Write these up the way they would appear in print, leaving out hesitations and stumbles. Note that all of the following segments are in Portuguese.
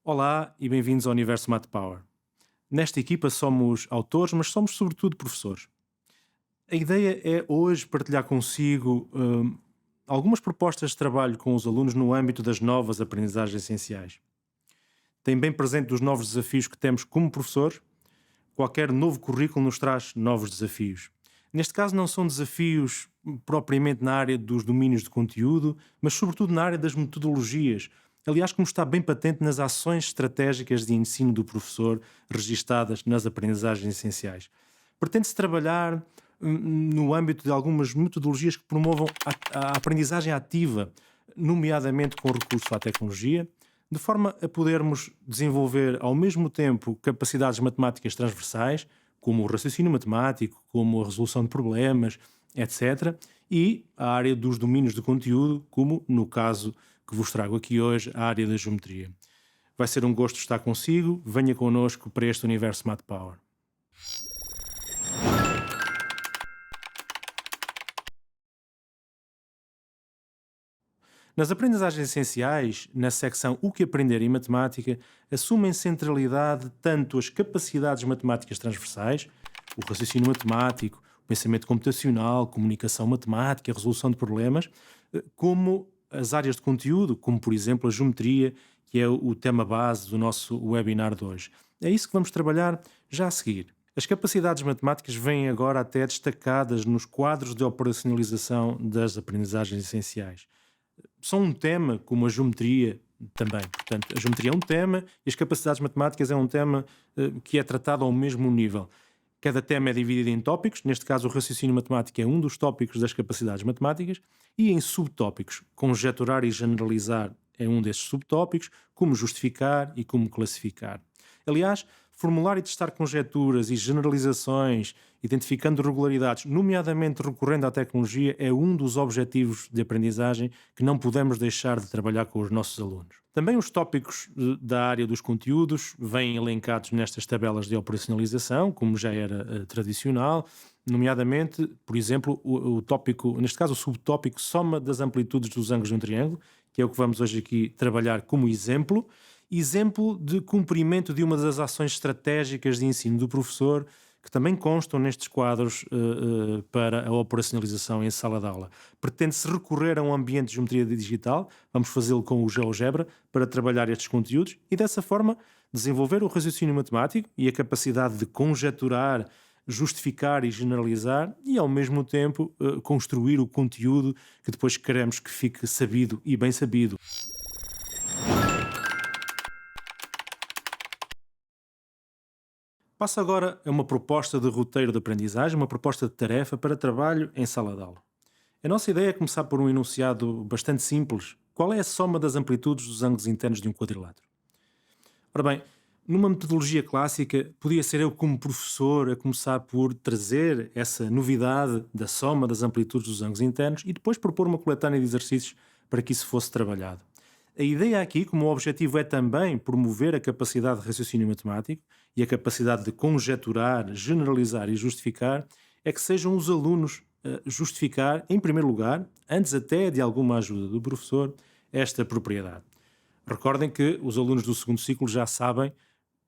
Olá e bem-vindos ao Universo Math Power. Nesta equipa somos autores, mas somos sobretudo professores. A ideia é hoje partilhar consigo algumas propostas de trabalho com os alunos no âmbito das novas aprendizagens essenciais. Tem bem presente os novos desafios que temos como professores. Qualquer novo currículo nos traz novos desafios. Neste caso, não são desafios propriamente na área dos domínios de conteúdo, mas sobretudo na área das metodologias. Aliás, como está bem patente nas ações estratégicas de ensino do professor registadas nas aprendizagens essenciais. Pretende-se trabalhar no âmbito de algumas metodologias que promovam a aprendizagem ativa, nomeadamente com recurso à tecnologia, de forma a podermos desenvolver ao mesmo tempo capacidades matemáticas transversais, como o raciocínio matemático, como a resolução de problemas, etc., e a área dos domínios de conteúdo, como no caso que vos trago aqui hoje, a área da geometria. Vai ser um gosto estar consigo, venha connosco para este universo Math Power. Nas aprendizagens essenciais, na secção O que aprender em matemática, assumem centralidade tanto as capacidades matemáticas transversais, o raciocínio matemático, o pensamento computacional, comunicação matemática, a resolução de problemas, como as áreas de conteúdo, como por exemplo a geometria, que é o tema base do nosso webinar de hoje. É isso que vamos trabalhar já a seguir. As capacidades matemáticas vêm agora até destacadas nos quadros de operacionalização das aprendizagens essenciais. São um tema como a geometria também. Portanto, a geometria é um tema e as capacidades matemáticas é um tema que é tratado ao mesmo nível. Cada tema é dividido em tópicos, neste caso o raciocínio matemático é um dos tópicos das capacidades matemáticas, e em subtópicos. Conjeturar e generalizar é um desses subtópicos, como justificar e como classificar. Aliás, formular e testar conjecturas e generalizações, identificando regularidades, nomeadamente recorrendo à tecnologia, é um dos objetivos de aprendizagem que não podemos deixar de trabalhar com os nossos alunos. Também os tópicos da área dos conteúdos vêm elencados nestas tabelas de operacionalização, como já era tradicional, nomeadamente, por exemplo, o tópico, neste caso o subtópico soma das amplitudes dos ângulos de um triângulo, que é o que vamos hoje aqui trabalhar como exemplo de cumprimento de uma das ações estratégicas de ensino do professor, que também constam nestes quadros para a operacionalização em sala de aula. Pretende-se recorrer a um ambiente de geometria digital, vamos fazê-lo com o GeoGebra, para trabalhar estes conteúdos e dessa forma desenvolver o raciocínio matemático e a capacidade de conjeturar, justificar e generalizar e ao mesmo tempo construir o conteúdo que depois queremos que fique sabido e bem sabido. Passo agora a uma proposta de roteiro de aprendizagem, uma proposta de tarefa para trabalho em sala de aula. A nossa ideia é começar por um enunciado bastante simples. Qual é a soma das amplitudes dos ângulos internos de um quadrilátero? Ora bem, numa metodologia clássica, podia ser eu como professor a começar por trazer essa novidade da soma das amplitudes dos ângulos internos e depois propor uma coletânea de exercícios para que isso fosse trabalhado. A ideia aqui, como o objetivo é também promover a capacidade de raciocínio matemático e a capacidade de conjeturar, generalizar e justificar, é que sejam os alunos a justificar, em primeiro lugar, antes até de alguma ajuda do professor, esta propriedade. Recordem que os alunos do segundo ciclo já sabem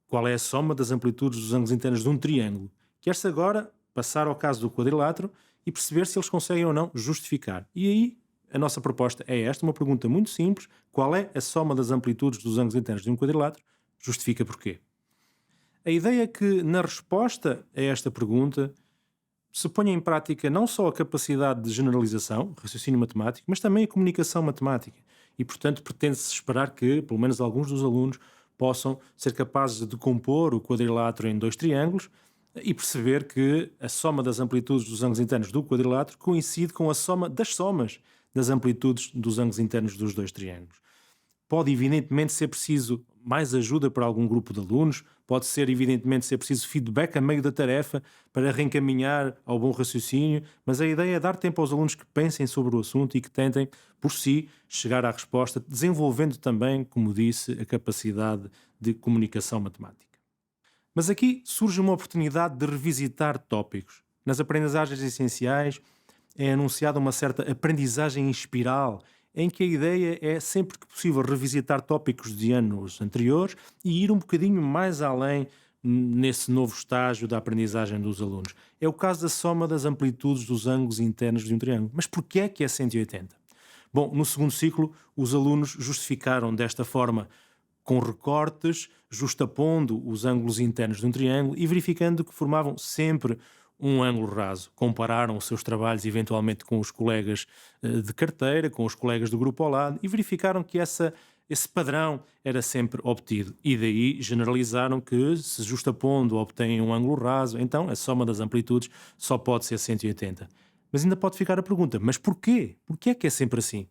qual é a soma das amplitudes dos ângulos internos de um triângulo. Quer-se agora passar ao caso do quadrilátero e perceber se eles conseguem ou não justificar. E aí a nossa proposta é esta, uma pergunta muito simples: qual é a soma das amplitudes dos ângulos internos de um quadrilátero? Justifica porquê. A ideia é que na resposta a esta pergunta se ponha em prática não só a capacidade de generalização, raciocínio matemático, mas também a comunicação matemática. E, portanto, pretende-se esperar que, pelo menos alguns dos alunos, possam ser capazes de decompor o quadrilátero em dois triângulos e perceber que a soma das amplitudes dos ângulos internos do quadrilátero coincide com a soma das somas das amplitudes dos ângulos internos dos dois triângulos. Pode, evidentemente, ser preciso mais ajuda para algum grupo de alunos, pode ser, evidentemente, ser preciso feedback a meio da tarefa para reencaminhar ao bom raciocínio, mas a ideia é dar tempo aos alunos que pensem sobre o assunto e que tentem, por si, chegar à resposta, desenvolvendo também, como disse, a capacidade de comunicação matemática. Mas aqui surge uma oportunidade de revisitar tópicos. Nas aprendizagens essenciais é anunciada uma certa aprendizagem em espiral, em que a ideia é sempre que possível revisitar tópicos de anos anteriores e ir um bocadinho mais além nesse novo estágio da aprendizagem dos alunos. É o caso da soma das amplitudes dos ângulos internos de um triângulo. Mas porquê é que é 180? Bom, no segundo ciclo, os alunos justificaram desta forma com recortes, justapondo os ângulos internos de um triângulo e verificando que formavam sempre um ângulo raso. Compararam os seus trabalhos eventualmente com os colegas de carteira, com os colegas do grupo ao lado e verificaram que esse padrão era sempre obtido. E daí generalizaram que, se justapondo obtêm um ângulo raso, então a soma das amplitudes só pode ser 180. Mas ainda pode ficar a pergunta, mas porquê? Porquê é que é sempre assim?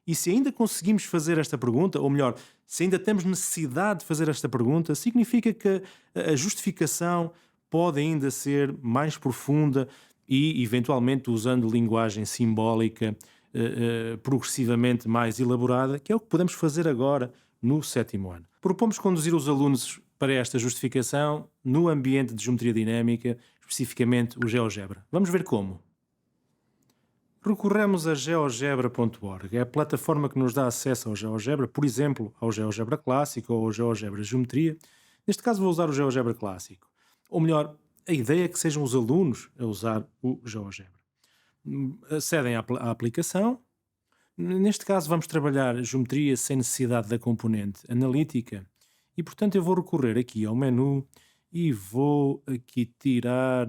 E se ainda conseguimos fazer esta pergunta, ou melhor, se ainda temos necessidade de fazer esta pergunta, significa que a justificação pode ainda ser mais profunda e, eventualmente, usando linguagem simbólica progressivamente mais elaborada, que é o que podemos fazer agora no sétimo ano. Propomos conduzir os alunos para esta justificação no ambiente de geometria dinâmica, especificamente o GeoGebra. Vamos ver como. Recorremos a geogebra.org. É a plataforma que nos dá acesso ao GeoGebra, por exemplo, ao GeoGebra Clássico ou ao GeoGebra Geometria. Neste caso vou usar o GeoGebra Clássico. Ou melhor, a ideia é que sejam os alunos a usar o GeoGebra. Acedem à aplicação. Neste caso vamos trabalhar geometria sem necessidade da componente analítica e, portanto, eu vou recorrer aqui ao menu e vou aqui tirar...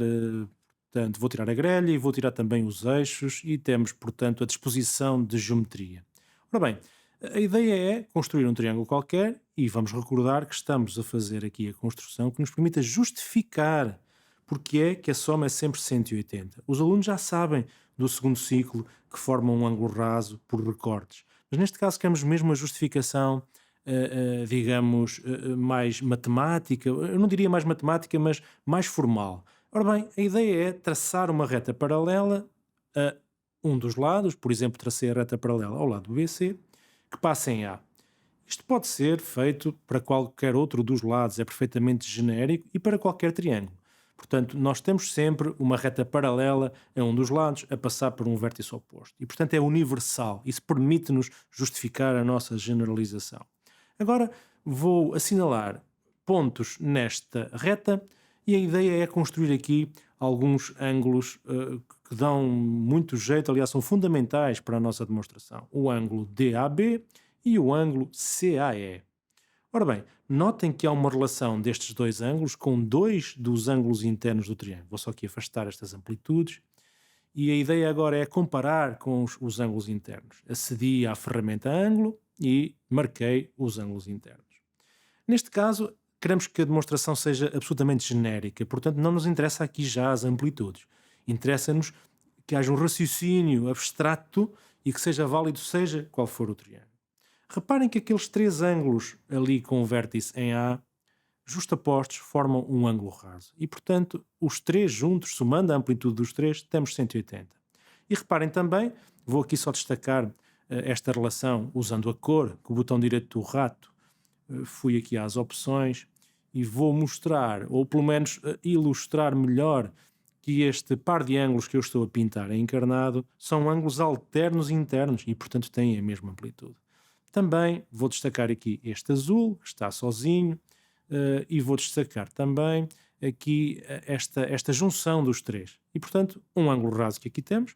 Portanto, vou tirar a grelha e vou tirar também os eixos e temos, portanto, a disposição de geometria. Ora bem, a ideia é construir um triângulo qualquer e vamos recordar que estamos a fazer aqui a construção que nos permita justificar porque é que a soma é sempre 180. Os alunos já sabem do segundo ciclo que formam um ângulo raso por recortes, mas neste caso queremos mesmo a justificação, digamos, mais matemática, eu não diria mais matemática, mas mais formal. Ora bem, a ideia é traçar uma reta paralela a um dos lados, por exemplo, tracei a reta paralela ao lado BC, que passa em A. Isto pode ser feito para qualquer outro dos lados, é perfeitamente genérico e para qualquer triângulo. Portanto, nós temos sempre uma reta paralela a um dos lados a passar por um vértice oposto. E, portanto, é universal. Isso permite-nos justificar a nossa generalização. Agora, vou assinalar pontos nesta reta e a ideia é construir aqui alguns ângulos que dão muito jeito, aliás, são fundamentais para a nossa demonstração. O ângulo DAB e o ângulo CAE. Ora bem, notem que há uma relação destes dois ângulos com dois dos ângulos internos do triângulo. Vou só aqui afastar estas amplitudes. E a ideia agora é comparar com os ângulos internos. Acedi à ferramenta ângulo e marquei os ângulos internos. Neste caso, queremos que a demonstração seja absolutamente genérica, portanto não nos interessa aqui já as amplitudes. Interessa-nos que haja um raciocínio abstrato e que seja válido seja qual for o triângulo. Reparem que aqueles três ângulos ali com o vértice em A, justapostos, formam um ângulo raso. E, portanto, os três juntos, somando a amplitude dos três, temos 180. E reparem também, vou aqui só destacar esta relação usando a cor, com o botão direito do rato, fui aqui às opções e vou mostrar, ou pelo menos ilustrar melhor, que este par de ângulos que eu estou a pintar em encarnado são ângulos alternos internos e, portanto, têm a mesma amplitude. Também vou destacar aqui este azul, que está sozinho, e vou destacar também aqui esta junção dos três. E, portanto, um ângulo raso que aqui temos.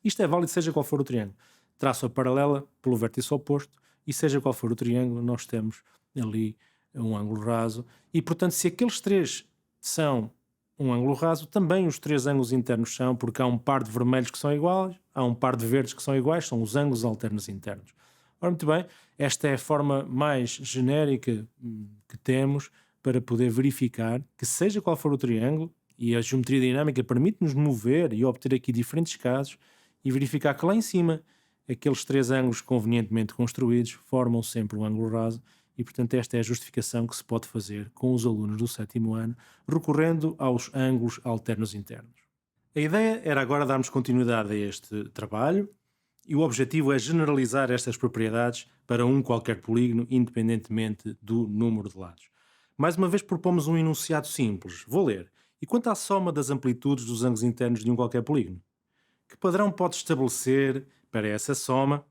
Isto é válido seja qual for o triângulo. Traço a paralela pelo vértice oposto e seja qual for o triângulo, nós temos ali um ângulo raso. E, portanto, se aqueles três são um ângulo raso, também os três ângulos internos são, porque há um par de vermelhos que são iguais, há um par de verdes que são iguais, são os ângulos alternos internos. Ora, muito bem, esta é a forma mais genérica que temos para poder verificar que, seja qual for o triângulo, e a geometria dinâmica permite-nos mover e obter aqui diferentes casos e verificar que lá em cima aqueles três ângulos convenientemente construídos formam sempre um ângulo raso e, portanto, esta é a justificação que se pode fazer com os alunos do sétimo ano, recorrendo aos ângulos alternos internos. A ideia era agora darmos continuidade a este trabalho e o objetivo é generalizar estas propriedades para um qualquer polígono, independentemente do número de lados. Mais uma vez propomos um enunciado simples. Vou ler. E quanto à soma das amplitudes dos ângulos internos de um qualquer polígono? Que padrão pode estabelecer para essa soma?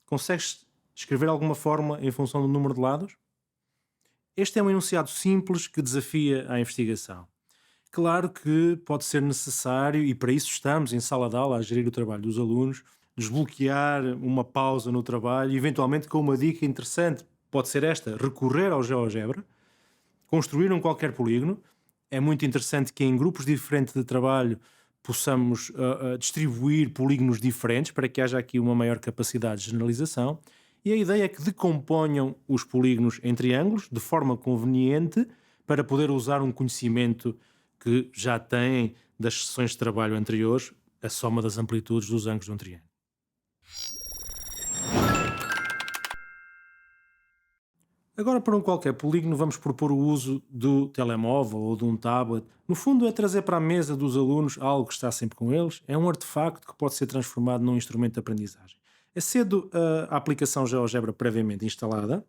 Consegues escrever alguma fórmula em função do número de lados? Este é um enunciado simples que desafia a investigação. Claro que pode ser necessário, e para isso estamos em sala de aula a gerir o trabalho dos alunos, desbloquear uma pausa no trabalho, eventualmente com uma dica interessante, pode ser esta: recorrer ao GeoGebra, construir um qualquer polígono. É muito interessante que em grupos diferentes de trabalho possamos distribuir polígonos diferentes para que haja aqui uma maior capacidade de generalização. E a ideia é que decomponham os polígonos em triângulos de forma conveniente para poder usar um conhecimento que já têm das sessões de trabalho anteriores, a soma das amplitudes dos ângulos de um triângulo. Agora, para um qualquer polígono, vamos propor o uso do telemóvel ou de um tablet. No fundo, é trazer para a mesa dos alunos algo que está sempre com eles. É um artefacto que pode ser transformado num instrumento de aprendizagem. É cedo a aplicação GeoGebra previamente instalada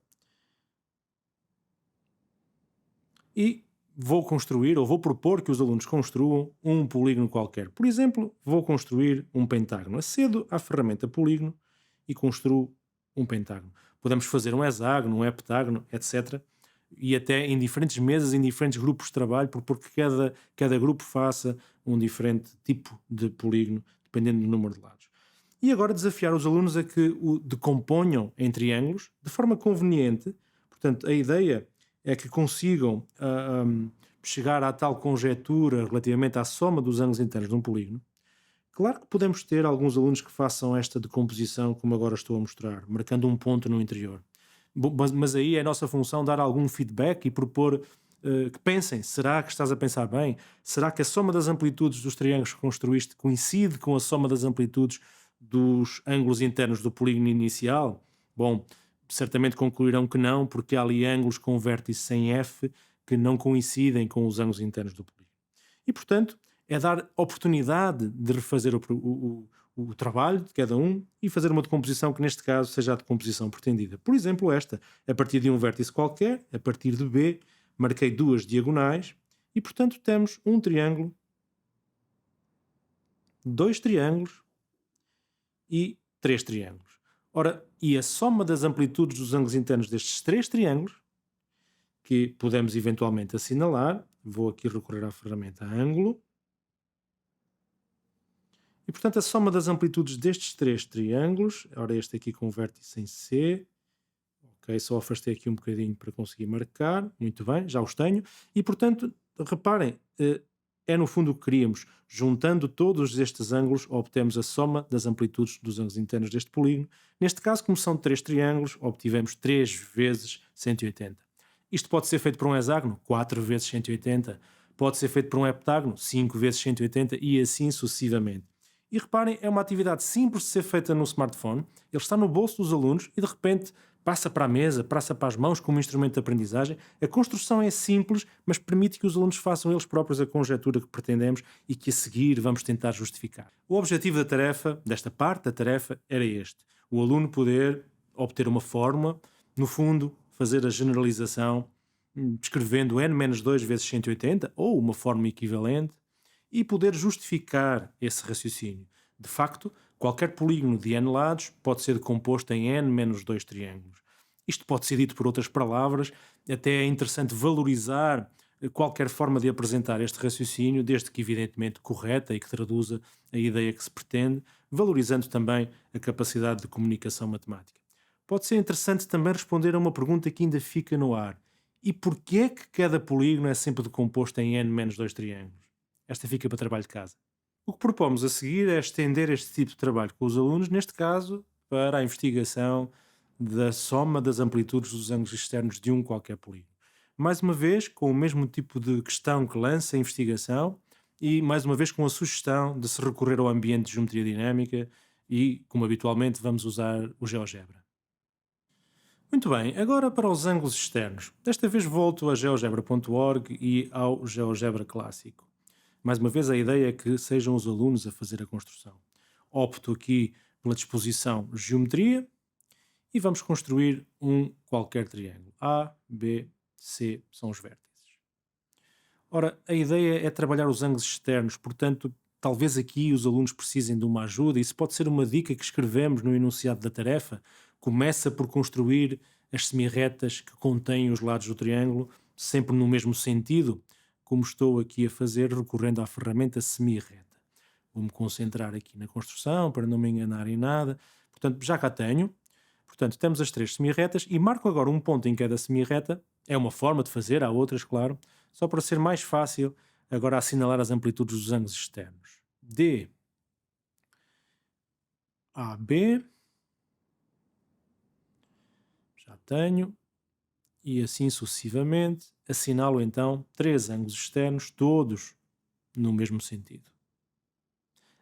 e vou construir ou vou propor que os alunos construam um polígono qualquer. Por exemplo, vou construir um pentágono. Acedo à ferramenta polígono e construo um pentágono. Podemos fazer um hexágono, um heptágono, etc. E até em diferentes mesas, em diferentes grupos de trabalho, porque cada grupo faça um diferente tipo de polígono, dependendo do número de lados. E agora desafiar os alunos a que o decomponham em triângulos de forma conveniente. Portanto, a ideia é que consigam chegar à tal conjetura relativamente à soma dos ângulos internos de um polígono. Claro que podemos ter alguns alunos que façam esta decomposição, como agora estou a mostrar, marcando um ponto no interior. Mas aí é a nossa função dar algum feedback e propor que pensem: será que estás a pensar bem? Será que a soma das amplitudes dos triângulos que construíste coincide com a soma das amplitudes dos ângulos internos do polígono inicial? Bom, certamente concluirão que não, porque há ali ângulos com vértice em F que não coincidem com os ângulos internos do polígono. E, portanto, é dar oportunidade de refazer o trabalho de cada um e fazer uma decomposição que, neste caso, seja a decomposição pretendida. Por exemplo, esta: a partir de um vértice qualquer, a partir de B, marquei duas diagonais e, portanto, temos um triângulo, dois triângulos e três triângulos. Ora, e a soma das amplitudes dos ângulos internos destes três triângulos, que podemos eventualmente assinalar, vou aqui recorrer à ferramenta ângulo, e portanto a soma das amplitudes destes três triângulos, ora este aqui com vértice em C, ok, só afastei aqui um bocadinho para conseguir marcar, muito bem, já os tenho, e portanto, reparem, é no fundo o que queríamos: juntando todos estes ângulos, obtemos a soma das amplitudes dos ângulos internos deste polígono. Neste caso, como são três triângulos, obtivemos 3 vezes 180. Isto pode ser feito para um hexágono, 4 vezes 180. Pode ser feito para um heptágono, 5 vezes 180 e assim sucessivamente. E reparem, é uma atividade simples de ser feita no smartphone. Ele está no bolso dos alunos e de repente passa para a mesa, passa para as mãos como instrumento de aprendizagem. A construção é simples, mas permite que os alunos façam eles próprios a conjetura que pretendemos e que a seguir vamos tentar justificar. O objetivo da tarefa, desta parte da tarefa, era este: o aluno poder obter uma fórmula, no fundo, fazer a generalização, descrevendo n-2 vezes 180, ou uma fórmula equivalente, e poder justificar esse raciocínio. De facto, qualquer polígono de n lados pode ser decomposto em n-2 triângulos. Isto pode ser dito por outras palavras, até é interessante valorizar qualquer forma de apresentar este raciocínio, desde que evidentemente correta e que traduza a ideia que se pretende, valorizando também a capacidade de comunicação matemática. Pode ser interessante também responder a uma pergunta que ainda fica no ar: e porquê é que cada polígono é sempre decomposto em n-2 triângulos? Esta fica para trabalho de casa. O que propomos a seguir é estender este tipo de trabalho com os alunos, neste caso, para a investigação da soma das amplitudes dos ângulos externos de um qualquer polígono. Mais uma vez, com o mesmo tipo de questão que lança a investigação e, mais uma vez, com a sugestão de se recorrer ao ambiente de geometria dinâmica e, como habitualmente, vamos usar o GeoGebra. Muito bem, agora para os ângulos externos. Desta vez volto a geogebra.org e ao GeoGebra clássico. Mais uma vez, a ideia é que sejam os alunos a fazer a construção. Opto aqui pela disposição geometria e vamos construir um qualquer triângulo. A, B, C são os vértices. Ora, a ideia é trabalhar os ângulos externos, portanto, talvez aqui os alunos precisem de uma ajuda. Isso pode ser uma dica que escrevemos no enunciado da tarefa. Começa por construir as semirretas que contêm os lados do triângulo, sempre no mesmo sentido, como estou aqui a fazer recorrendo à ferramenta semirreta. Vou-me concentrar aqui na construção para não me enganar em nada. Portanto, já cá tenho. Portanto, temos as três semirretas e marco agora um ponto em cada semirreta. É uma forma de fazer, há outras, claro, só para ser mais fácil agora assinalar as amplitudes dos ângulos externos. D, A, B, já tenho, e assim sucessivamente. Assinalo então três ângulos externos, todos no mesmo sentido.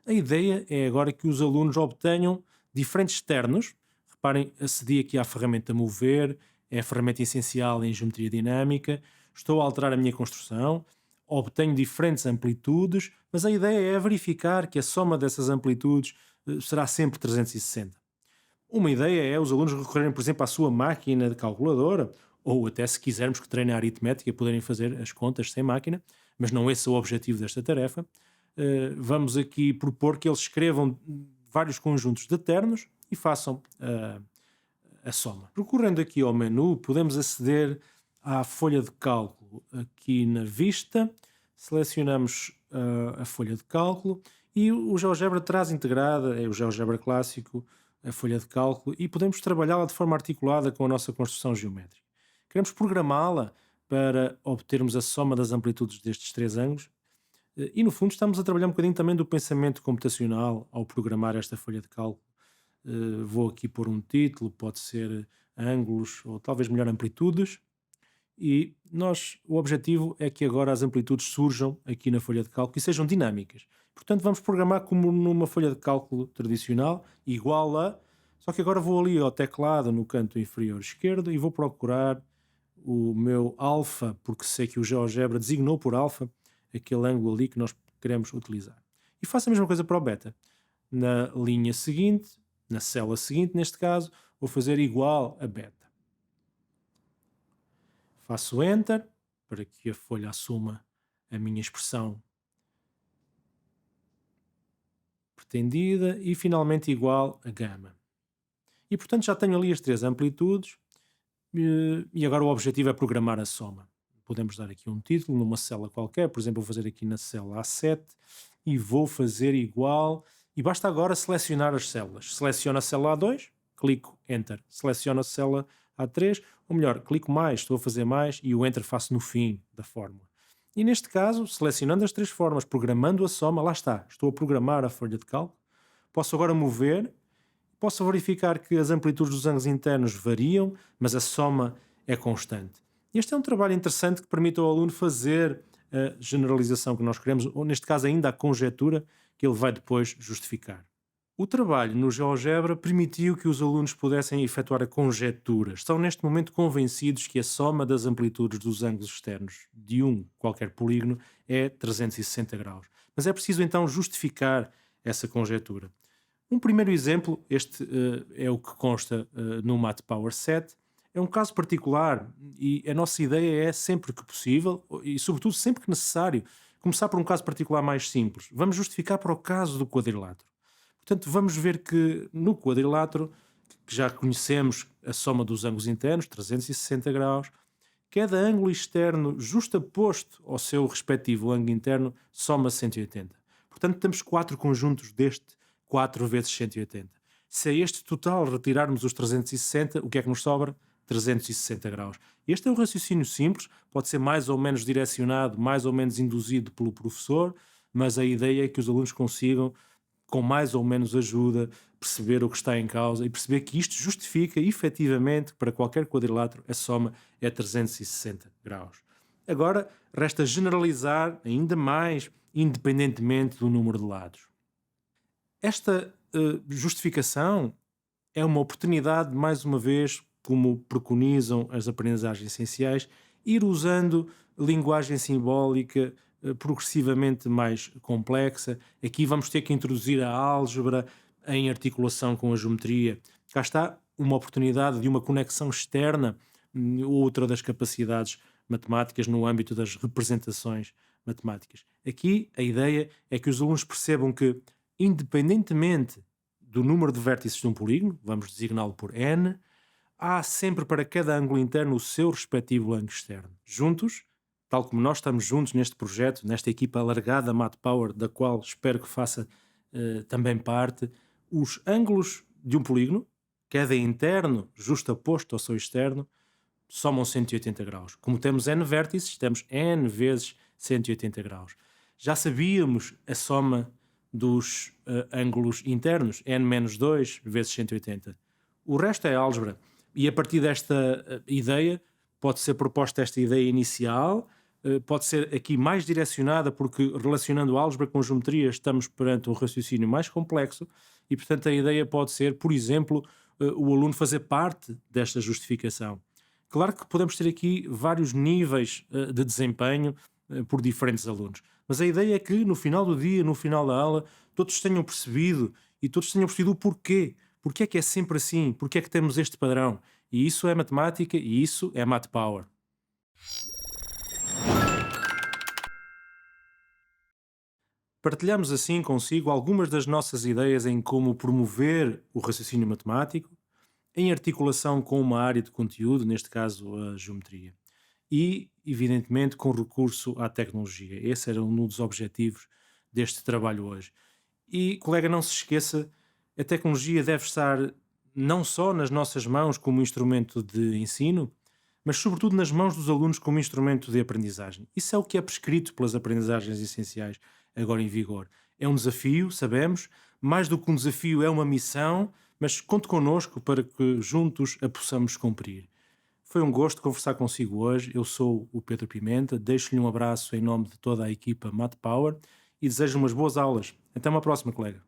A ideia é agora que os alunos obtenham diferentes externos. Reparem, acedi aqui à ferramenta Mover, é a ferramenta essencial em geometria dinâmica. Estou a alterar a minha construção, obtenho diferentes amplitudes, mas a ideia é verificar que a soma dessas amplitudes será sempre 360. Uma ideia é os alunos recorrerem, por exemplo, à sua máquina de calculadora, ou até, se quisermos que treinem a aritmética, poderem fazer as contas sem máquina, mas não esse é o objetivo desta tarefa. Vamos aqui propor que eles escrevam vários conjuntos de ternos e façam a soma. Recorrendo aqui ao menu, podemos aceder à folha de cálculo aqui na vista, selecionamos a folha de cálculo e o GeoGebra traz integrada, é o GeoGebra clássico, a folha de cálculo, e podemos trabalhá-la de forma articulada com a nossa construção geométrica. Queremos programá-la para obtermos a soma das amplitudes destes três ângulos e, no fundo, estamos a trabalhar um bocadinho também do pensamento computacional ao programar esta folha de cálculo. Vou aqui pôr um título, pode ser ângulos ou talvez melhor amplitudes, e o objetivo é que agora as amplitudes surjam aqui na folha de cálculo e sejam dinâmicas. Portanto, vamos programar como numa folha de cálculo tradicional, igual a... Só que agora vou ali ao teclado no canto inferior esquerdo e vou procurar o meu alfa, porque sei que o GeoGebra designou por alfa aquele ângulo ali que nós queremos utilizar. E faço a mesma coisa para o beta. Na linha seguinte, na célula seguinte, neste caso, vou fazer igual a beta. Faço Enter para que a folha assuma a minha expressão pretendida e finalmente igual a gama. E portanto já tenho ali as três amplitudes e agora o objetivo é programar a soma. Podemos dar aqui um título numa célula qualquer, por exemplo, vou fazer aqui na célula A7 e vou fazer igual, e basta agora selecionar as células. Seleciono a célula A2, clico Enter. Seleciono a célula A3, ou melhor, clico mais, estou a fazer mais e o Enter faço no fim da fórmula. E neste caso, selecionando as três formas, programando a soma, lá está, estou a programar a folha de cálculo. Posso agora mover, posso verificar que as amplitudes dos ângulos internos variam, mas a soma é constante. Este é um trabalho interessante que permite ao aluno fazer a generalização que nós queremos, ou neste caso ainda a conjetura que ele vai depois justificar. O trabalho no GeoGebra permitiu que os alunos pudessem efetuar a conjetura. Estão neste momento convencidos que a soma das amplitudes dos ângulos externos de qualquer polígono é 360 graus. Mas é preciso então justificar essa conjetura. Um primeiro exemplo, este é o que consta no MathPower 7, é um caso particular e a nossa ideia é, sempre que possível e sobretudo sempre que necessário, começar por um caso particular mais simples. Vamos justificar para o caso do quadrilátero. Portanto, vamos ver que no quadrilátero, que já conhecemos a soma dos ângulos internos, 360 graus, cada ângulo externo justaposto ao seu respectivo ângulo interno soma 180. Portanto, temos quatro conjuntos deste 4 vezes 180. Se a este total retirarmos os 360, o que é que nos sobra? 360 graus. Este é um raciocínio simples, pode ser mais ou menos direcionado, mais ou menos induzido pelo professor, mas a ideia é que os alunos consigam, com mais ou menos ajuda, perceber o que está em causa e perceber que isto justifica efetivamente que para qualquer quadrilátero a soma é 360 graus. Agora, resta generalizar ainda mais, independentemente do número de lados. Esta justificação é uma oportunidade, mais uma vez, como preconizam as aprendizagens essenciais, ir usando linguagem simbólica progressivamente mais complexa. Aqui vamos ter que introduzir a álgebra em articulação com a geometria. Cá está uma oportunidade de uma conexão externa, outra das capacidades matemáticas no âmbito das representações matemáticas. Aqui a ideia é que os alunos percebam que, independentemente do número de vértices de um polígono, vamos designá-lo por n, há sempre para cada ângulo interno o seu respectivo ângulo externo. Juntos, tal como nós estamos juntos neste projeto, nesta equipa alargada MatPower, da qual espero que faça também parte, os ângulos de um polígono, cada interno justaposto ao seu externo, somam 180 graus. Como temos n vértices, temos n vezes 180 graus. Já sabíamos a soma dos ângulos internos, n menos 2 vezes 180. O resto é álgebra. E a partir desta ideia, pode ser proposta esta ideia inicial, pode ser aqui mais direcionada, porque relacionando álgebra com geometria estamos perante um raciocínio mais complexo e, portanto, a ideia pode ser, por exemplo, o aluno fazer parte desta justificação. Claro que podemos ter aqui vários níveis de desempenho por diferentes alunos, mas a ideia é que no final do dia, no final da aula, todos tenham percebido e todos tenham percebido o porquê. Porquê é que é sempre assim? Porquê é que temos este padrão? E isso é matemática e isso é MatPower. Partilhamos assim consigo algumas das nossas ideias em como promover o raciocínio matemático, em articulação com uma área de conteúdo, neste caso a geometria. E, evidentemente, com recurso à tecnologia. Esse era um dos objetivos deste trabalho hoje. E, colega, não se esqueça, a tecnologia deve estar não só nas nossas mãos como instrumento de ensino, mas sobretudo nas mãos dos alunos como instrumento de aprendizagem. Isso é o que é prescrito pelas aprendizagens essenciais agora em vigor. É um desafio, sabemos, mais do que um desafio é uma missão, mas conte connosco para que juntos a possamos cumprir. Foi um gosto conversar consigo hoje. Eu sou o Pedro Pimenta, deixo-lhe um abraço em nome de toda a equipa MatPower e desejo umas boas aulas. Até uma próxima, colega.